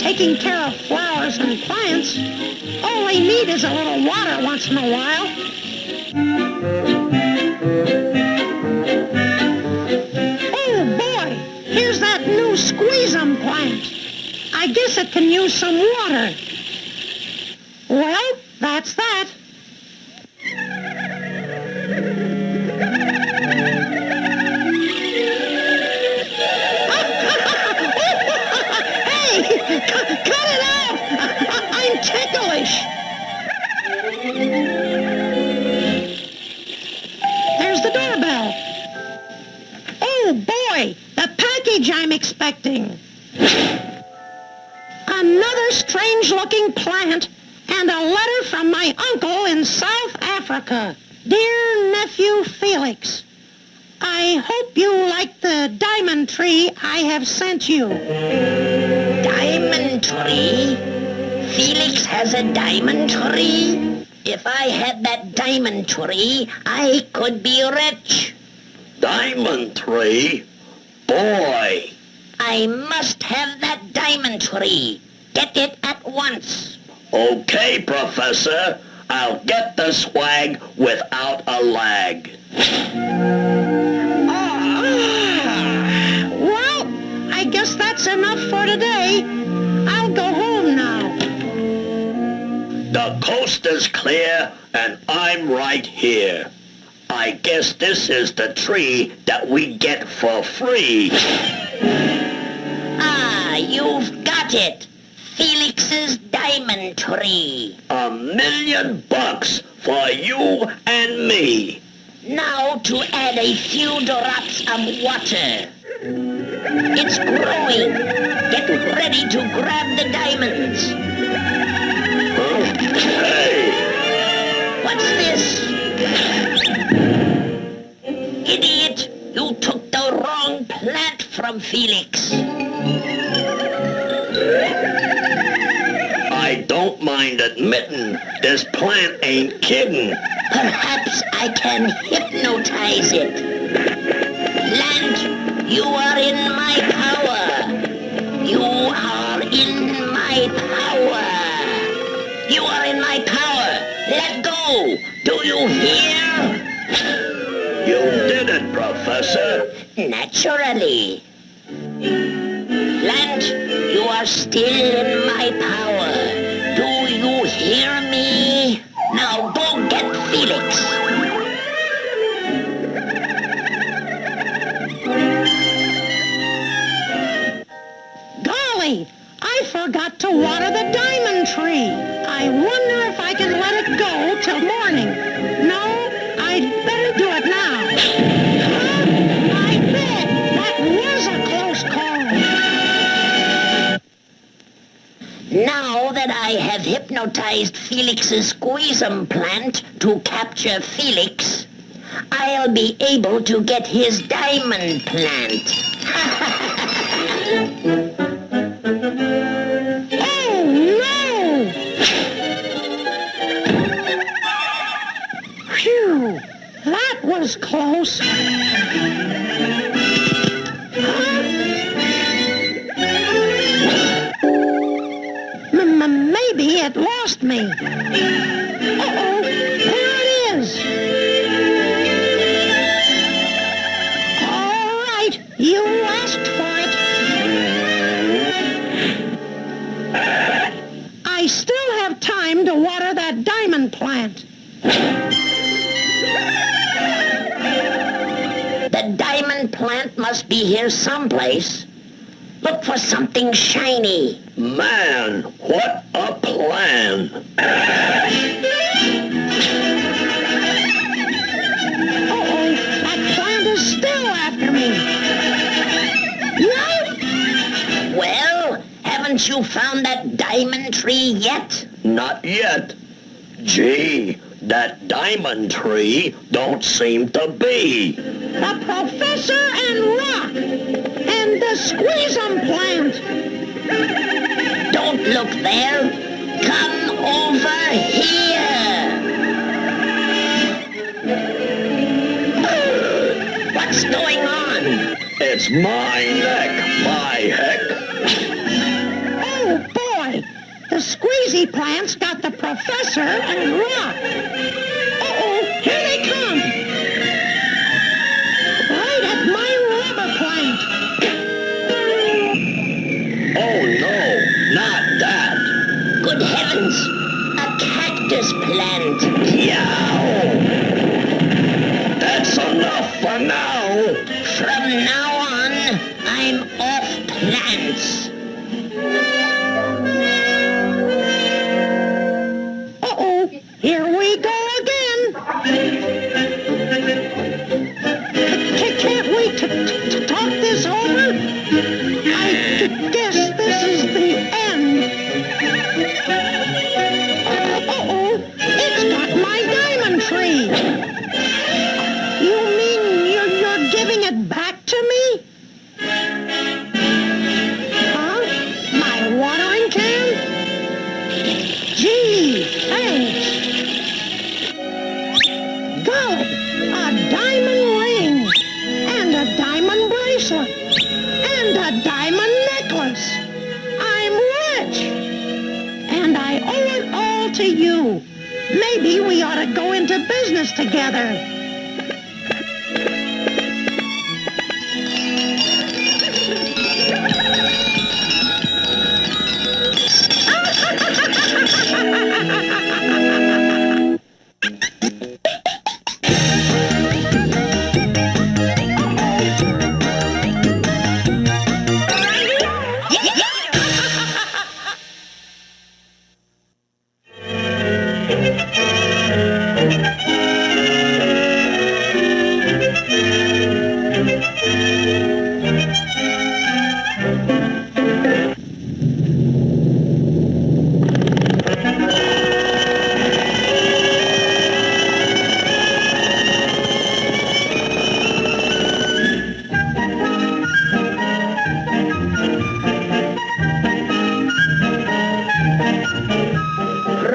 taking care of flowers and plants. All they need is a little water once in a while. Oh boy, here's that new squeeze-em plant. I guess it can use some water. Well, that's that. Cut it out! I'm ticklish. There's the doorbell. Oh boy, the package I'm expecting. Another strange-looking plant and a letter from my uncle in South Africa. Dear nephew Felix, I hope you like the diamond tree I have sent you. Diamond tree? Felix has a diamond tree? If I had that diamond tree, I could be rich. Diamond tree? Boy! I must have that diamond tree. Get it at once. Okay, Professor. I'll get the swag without a lag. Well, I guess that's enough for today. I'll go home now. The coast is clear, and I'm right here. I guess this is the tree that we get for free. Ah, you've got it. Felix's diamond tree. $1,000,000 for you and me. Now to add a few drops of water. It's growing. Get ready to grab the diamonds. Huh? Hey! What's this? Idiot! You took the wrong plant from Felix. I don't mind admitting this plant ain't kidding. Perhaps I can hypnotize it. Land, you are in my power. You are in my power. You are in my power. Let go. Do you hear? You did it, Professor. Naturally. Land, you are still in my power. Do you hear me? Now go get Felix. Golly, I forgot to water the diamond tree. I wonder if I can let it go till morning. No, I'd better do it now. Huh? I bet that was a close call. Now that I have hypnotized Felix's squeeze-em plant to capture Felix, I'll be able to get his diamond plant. Oh, no! Phew, that was close. Maybe it lost me. Uh-oh, there it is. All right, you asked for it. I still have time to water that diamond plant. The diamond plant must be here someplace. Look for something shiny. Man, what a plan. Uh-oh, that plant is still after me. No! Well, haven't you found that diamond tree yet? Not yet. Gee, that diamond tree don't seem to be. The professor and rock! And the squeeze-em plant! Don't look there. Come over here. What's going on? It's my neck, my heck. Oh, boy! The squeezy plants got the professor and Rock. Uh-oh, here they come. Right at my rubber plant. Oh no, not that. Good heavens! A cactus plant! Yow! That's enough for now. From now on, I'm off plants. Uh-oh, here we go again. Can't we talk this over? I guess this is the end. Uh-oh, it's got my diamond tree. You mean you're giving it back to me? Huh? My watering can? Gee, thanks. Golly, a diamond ring, and a diamond bracelet, and a diamond necklace. I'm rich, and I owe it all to you. Maybe we ought to go into business together.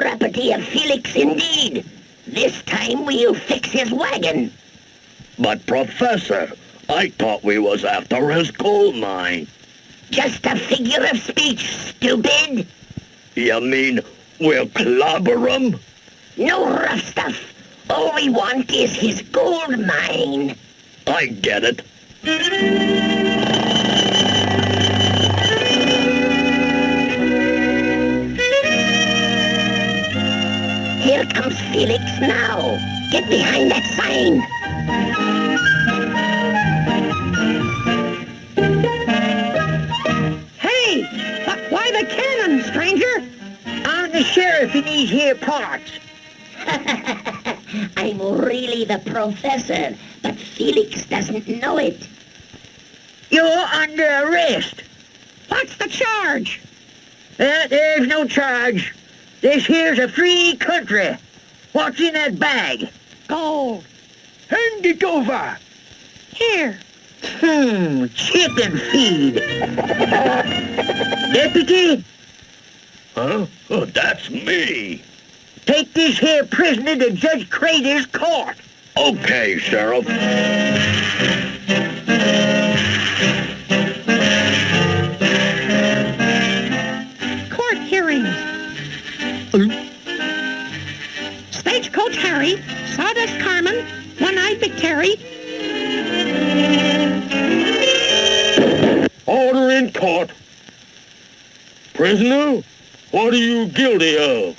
Property of Felix indeed. This time we'll fix his wagon. But Professor, I thought we was after his gold mine. Just a figure of speech, stupid. You mean we'll clobber him? No rough stuff. All we want is his gold mine. I get it. Here comes Felix now. Get behind that sign. Hey, why the cannon, stranger? I'm the sheriff in these here parts. I'm really the professor, but Felix doesn't know it. You're under arrest. What's the charge? There's no charge. This here's a free country. What's in that bag? Gold. Hand it over. Here. Chicken feed. Deputy, Huh? Oh, that's me. take this here prisoner to Judge Crater's court. Okay, Sheriff. Court hearings. Stagecoach Harry, Sawdust Carmen, One-Eyed McTerry. Order in court. Prisoner, what are you guilty of?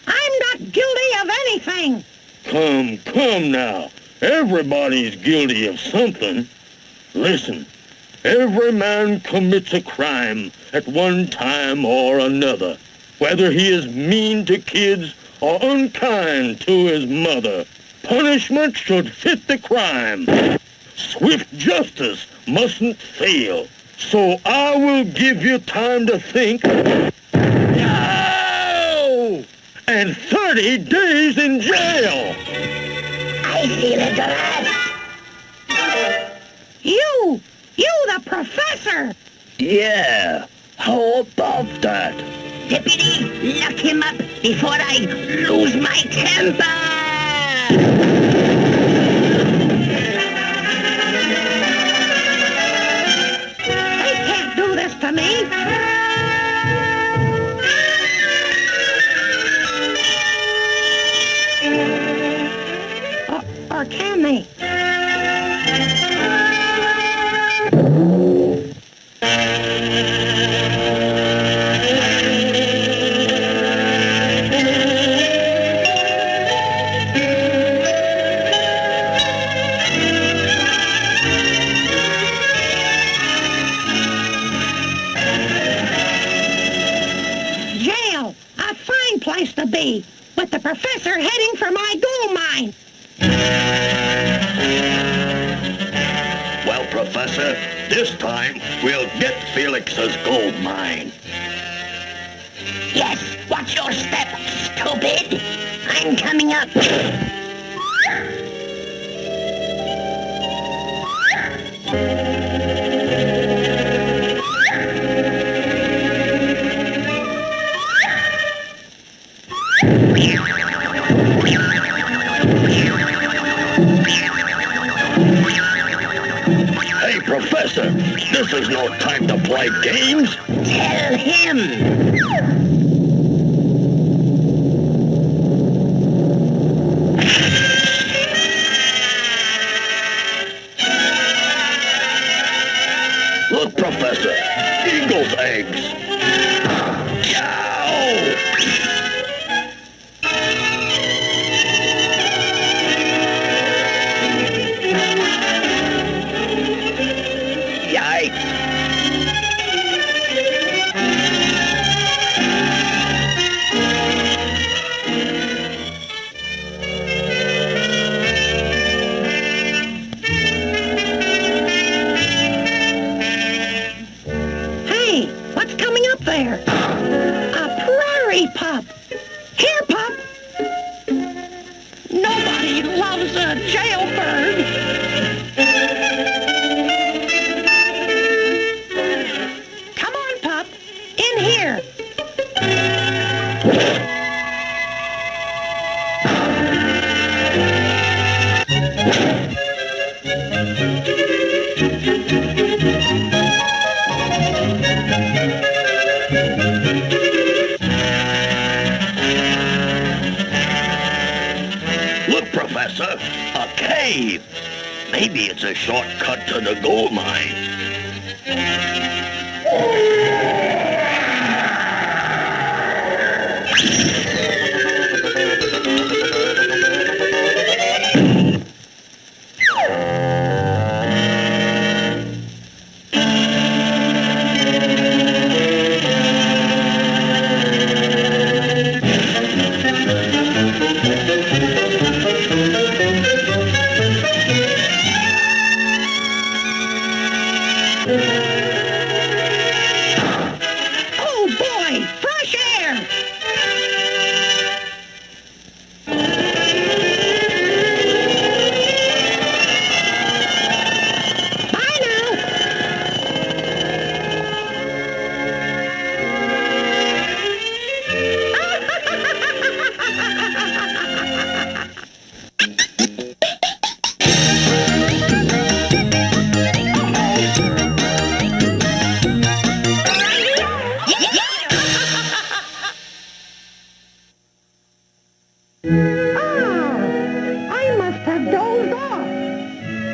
I'm not guilty of anything. Come now. Everybody's guilty of something. Listen, every man commits a crime at one time or another, whether he is mean to kids or unkind to his mother. Punishment should fit the crime. Swift justice mustn't fail. So I will give you time to think. No! And 30 days in jail. I feel a draft. You the professor. Yeah, how about that? Deputy, lock him up before I lose my temper. They can't do this to me. place to be, with the professor heading for my gold mine. Well, Professor, this time we'll get Felix's gold mine. Yes, watch your step, stupid. I'm coming up. Hey, Professor, this is no time to play games. Tell him. Look, Professor, eagle's eggs. Yow! Yikes! Hey, what's coming up there? A prairie pup. Here, pup. Nobody loves a jailbird. Come on, pup. In here. Look, Professor, a cave. Maybe it's a shortcut to the gold mine. Oh, boy, fresh air. Bye now. Oh, I must have dozed off.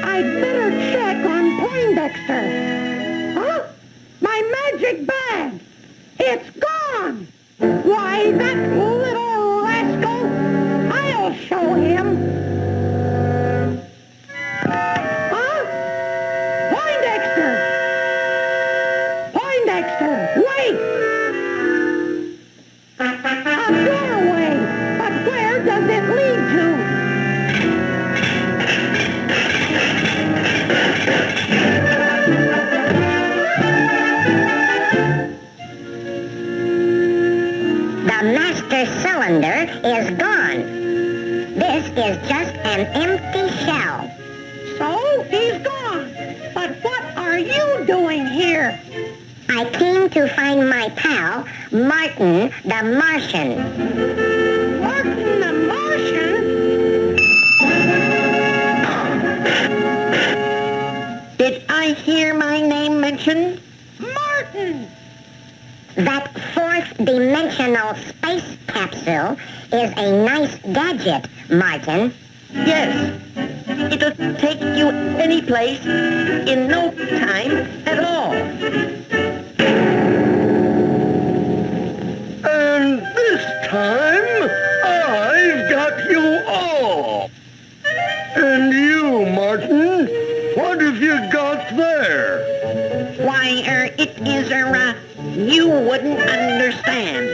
I'd better check on Poindexter. Huh? My magic bag. It's gone. Why, that little rascal. I'll show him. Huh? Poindexter! Poindexter, wait! A doorway, but where does it lead to? The master cylinder is gone. This is just an empty shell. So, he's gone. But what are you doing here? I came to find my pal, Martin the Martian. Martin the Martian? Did I hear my name mentioned? Martin! That fourth-dimensional space capsule is a nice gadget, Martin. Yes. It'll take you any place in no time at all. And this time, I've got you all. And you, Martin, what have you got there? Why, it is, you wouldn't understand.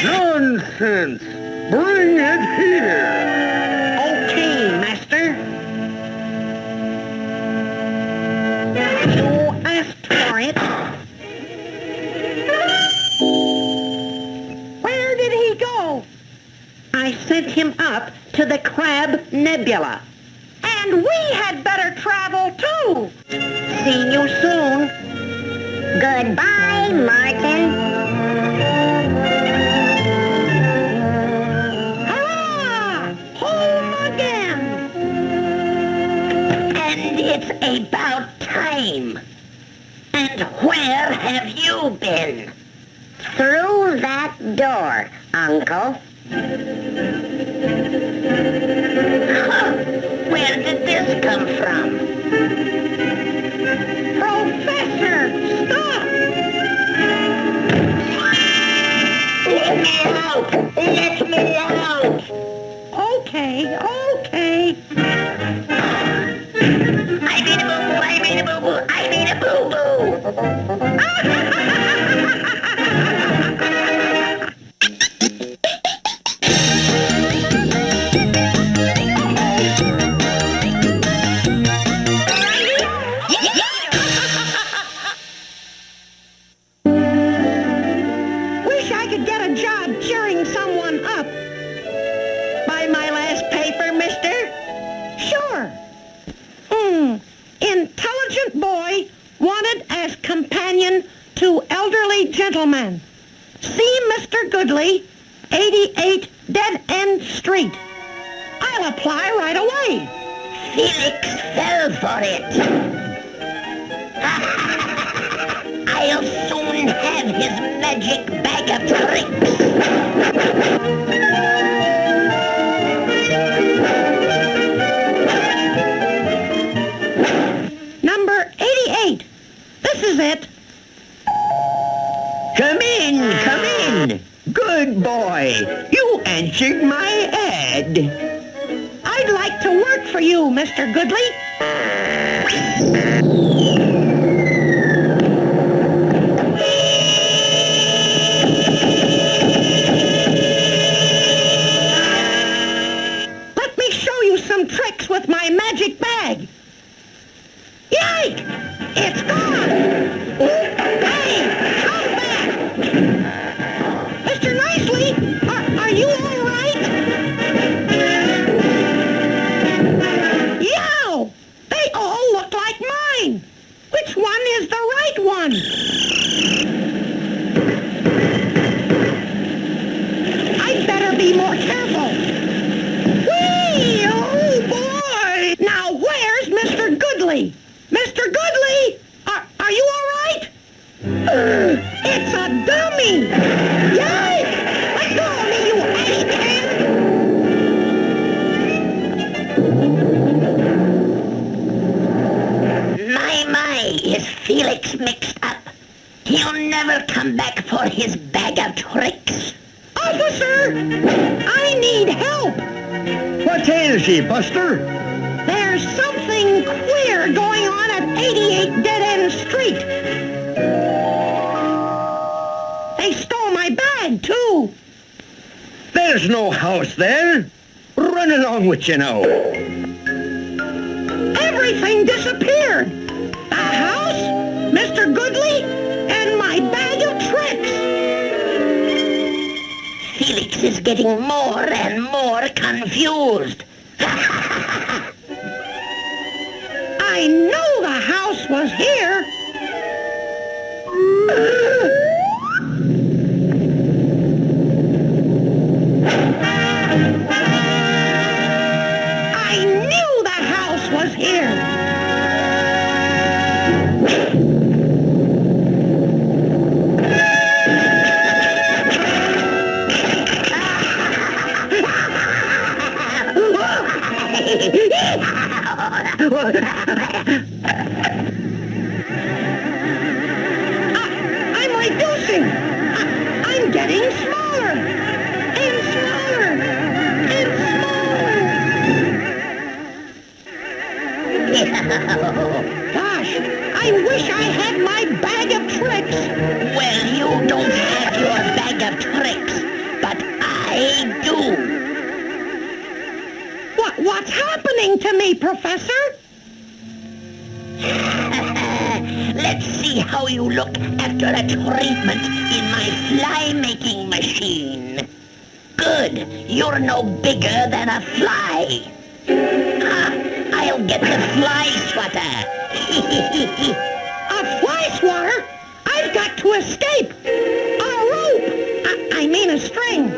Nonsense! nonsense. Bring it here. Okay, master. You asked for it. Where did he go? I sent him up to the Crab Nebula. And we had better travel too. See you soon. Goodbye, Martin. Hurrah! Home again. And it's about time. And where have you been? Through that door, Uncle. Huh. Where did this come from? Professor, stop! Let me out! Let me out! Okay, okay. I need a boo-boo! I need a boo-boo! I need a boo-boo! Wish I could get a job cheering someone up. Buy my last paper, mister? Sure. Intelligent boy wanted as companion to elderly gentleman. See Mr. Goodley, 88 Dead End Street. I'll apply right away. Felix fell for it. I'll soon have his magic bag of tricks. Number 88. This is it. Come in, come in. Good boy. You answered my ad. I'd like to work for you, Mr. Goodley. Let me show you some tricks with my magic bag. Yike! It's gone! Hey, come back! Mr. Nicely, are you all right? Yow! They all look like mine. Which one is the right one? I'd better be more careful. Whee! Oh, boy! Now, where's Mr. Goodley? Mr. Goodley! Are you all right? It's a dummy! Yikes! Let go of me, you ashcan! My, is Felix mixed up? He'll never come back for his bag of tricks. Officer! I need help! What ails ye, Buster? There's something queer going on at 88 Dead End Street. They stole my bag, too. There's no house there. Run along with you now. Everything disappeared. The house, Mr. Goodley, and my bag of tricks. Felix is getting more and more confused. I know the house was here. I knew the house was here. I'm reducing. I'm getting smaller. And smaller. And smaller. Gosh, I wish I had my bag of tricks. Well, you don't have your bag of tricks, but I I do. What's happening to me, Professor? Let's see how you look after a treatment in my fly-making machine. Good. You're no bigger than a fly. I'll get the fly swatter. A fly swatter? I've got to escape. A rope. I mean a string.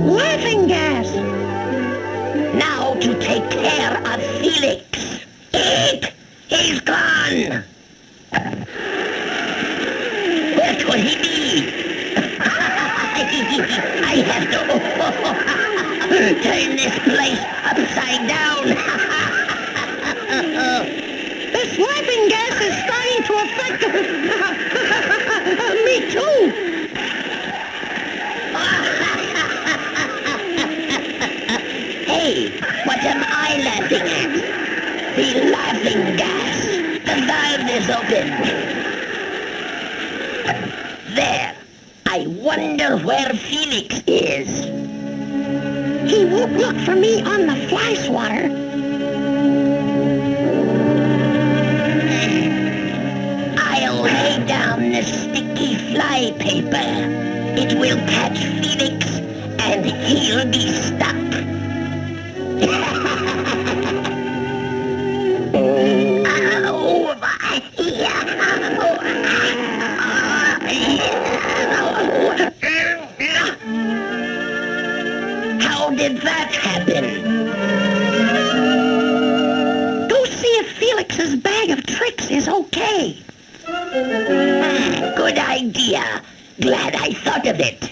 Laughing gas. Now to take care of Felix. Eek! He's gone. Where could he be? I have to turn this place upside down. This laughing gas is starting to affect me too. Hey, what am I laughing at? The laughing gas. The valve is open. There. I wonder where Felix is. He won't look for me on the fly swatter. I'll lay down the sticky fly paper. It will catch Felix and he'll be stuck. How did that happen? Go see if Felix's bag of tricks is okay. Good idea. Glad I thought of it.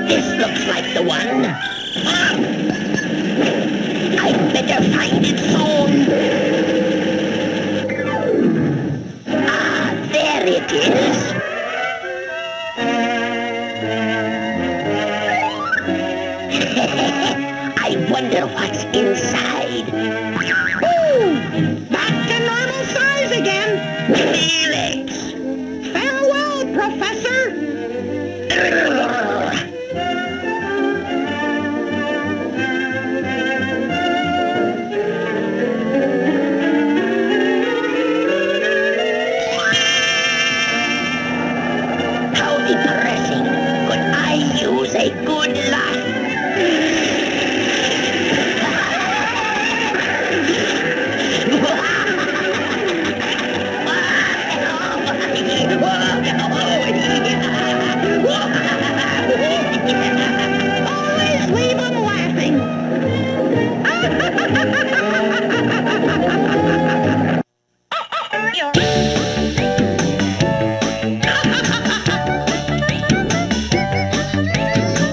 This looks like the one. I'd better find it soon. Ah, there it is. I wonder what's inside. Ooh, back to normal size again.